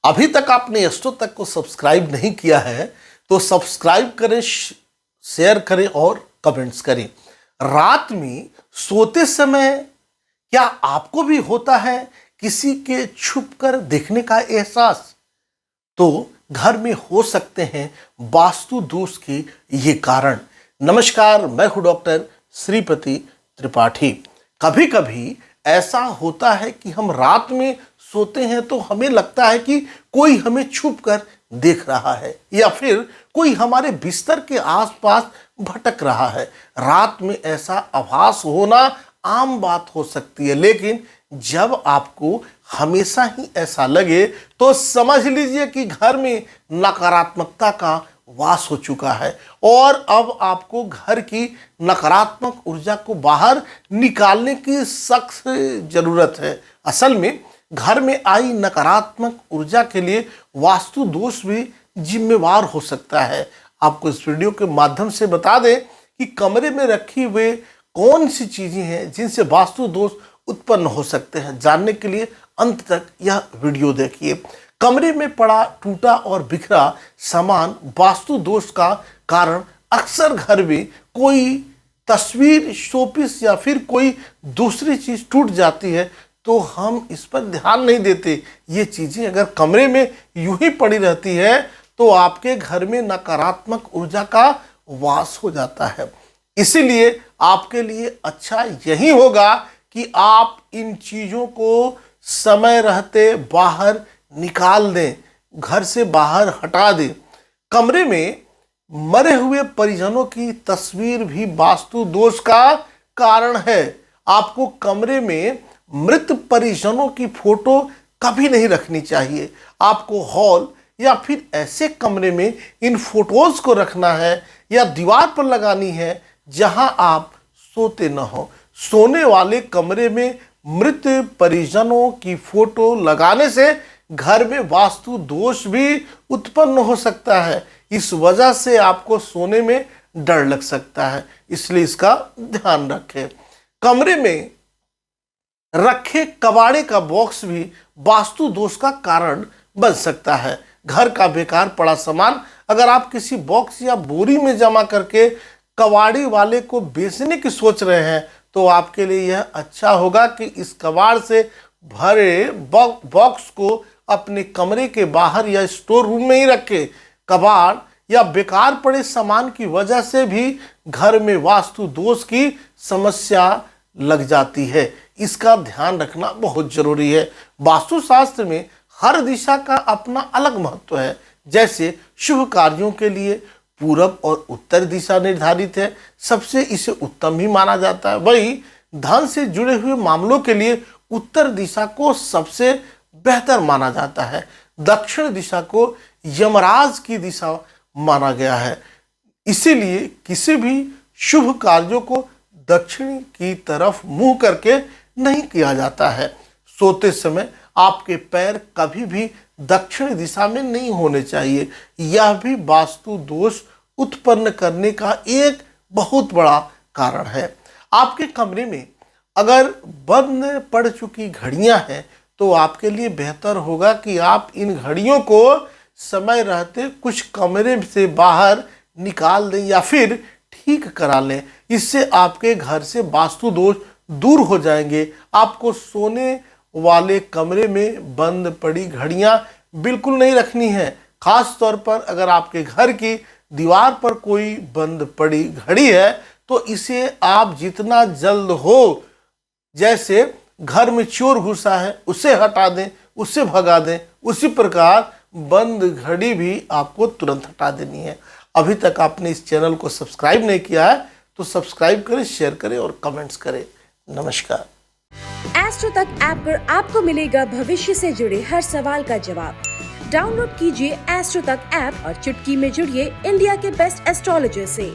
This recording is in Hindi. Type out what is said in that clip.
अभी तक आपने एस्ट्रो तक को सब्सक्राइब नहीं किया है तो सब्सक्राइब करें, शेयर करें और कमेंट्स करें। रात में सोते समय क्या आपको भी होता है किसी के छुपकर देखने का एहसास? तो घर में हो सकते हैं वास्तु दोष के ये कारण। नमस्कार, मैं हूं डॉक्टर श्रीपति त्रिपाठी। कभी कभी ऐसा होता है कि हम रात में सोते हैं तो हमें लगता है कि कोई हमें छुप कर देख रहा है या फिर कोई हमारे बिस्तर के आसपास भटक रहा है। रात में ऐसा आभास होना आम बात हो सकती है, लेकिन जब आपको हमेशा ही ऐसा लगे तो समझ लीजिए कि घर में नकारात्मकता का वास हो चुका है और अब आपको घर की नकारात्मक ऊर्जा को बाहर निकालने की सख्त जरूरत है। असल में घर में आई नकारात्मक ऊर्जा के लिए वास्तु दोष भी जिम्मेवार हो सकता है। आपको इस वीडियो के माध्यम से बता दें कि कमरे में रखी हुए कौन सी चीजें हैं जिनसे वास्तु दोष उत्पन्न हो सकते हैं। जानने के लिए अंत तक यह वीडियो देखिए। कमरे में पड़ा टूटा और बिखरा सामान वास्तु दोष का कारण अक्सर घर में कोई तस्वीर, शोपीस या फिर कोई दूसरी चीज टूट जाती है तो हम इस पर ध्यान नहीं देते। ये चीजें अगर कमरे में यूं ही पड़ी रहती है तो आपके घर में नकारात्मक ऊर्जा का वास हो जाता है। इसीलिए आपके लिए अच्छा यही होगा कि आप इन चीजों को समय रहते बाहर निकाल दें, घर से बाहर हटा दें। कमरे में मरे हुए परिजनों की तस्वीर भी वास्तु दोष का कारण है। आपको कमरे में मृत परिजनों की फोटो कभी नहीं रखनी चाहिए। आपको हॉल या फिर ऐसे कमरे में इन फोटोज को रखना है या दीवार पर लगानी है जहां आप सोते न हो। सोने वाले कमरे में मृत परिजनों की फोटो लगाने से घर में वास्तु दोष भी उत्पन्न हो सकता है। इस वजह से आपको सोने में डर लग सकता है, इसलिए इसका ध्यान रखें। कमरे में रखे कबाड़े का बॉक्स भी वास्तु दोष का कारण बन सकता है। घर का बेकार पड़ा सामान अगर आप किसी बॉक्स या बोरी में जमा करके कबाड़ी वाले को बेचने की सोच रहे हैं तो आपके लिए यह अच्छा होगा कि इस कबाड़ से भरे बॉक्स को अपने कमरे के बाहर या स्टोर रूम में ही रखें। कबाड़ या बेकार पड़े सामान की वजह से भी घर में वास्तु दोष की समस्या लग जाती है। इसका ध्यान रखना बहुत जरूरी है। वास्तुशास्त्र में हर दिशा का अपना अलग महत्व है। जैसे शुभ कार्यों के लिए पूरब और उत्तर दिशा निर्धारित है, सबसे इसे उत्तम ही माना जाता है। वही धन से जुड़े हुए मामलों के लिए उत्तर दिशा को सबसे बेहतर माना जाता है। दक्षिण दिशा को यमराज की दिशा माना गया है। इसीलिए किसी भी शुभ कार्यों को दक्षिण की तरफ मुंह करके नहीं किया जाता है। सोते समय आपके पैर कभी भी दक्षिण दिशा में नहीं होने चाहिए। यह भी वास्तु दोष उत्पन्न करने का एक बहुत बड़ा कारण है। आपके कमरे में अगर बंद पड़ चुकी घड़ियां हैं तो आपके लिए बेहतर होगा कि आप इन घड़ियों को समय रहते कुछ कमरे से बाहर निकाल दें या फिर ठीक करा लें। इससे आपके घर से वास्तु दोष दूर हो जाएंगे। आपको सोने वाले कमरे में बंद पड़ी घड़ियां बिल्कुल नहीं रखनी है। खास तौर पर अगर आपके घर की दीवार पर कोई बंद पड़ी घड़ी है तो इसे आप जितना जल्द हो, जैसे घर में चोर घुसा है उसे हटा दें, उससे भगा दें, उसी प्रकार बंद घड़ी भी आपको तुरंत हटा देनी है। अभी तक आपने इस चैनल को सब्सक्राइब नहीं किया है तो सब्सक्राइब करें, शेयर करें और कमेंट्स करें। नमस्कार। एस्ट्रो तक ऐप पर आपको मिलेगा भविष्य से जुड़े हर सवाल का जवाब। डाउनलोड कीजिए एस्ट्रो तक ऐप और चुटकी में जुड़िए इंडिया के बेस्ट एस्ट्रोलॉजर से।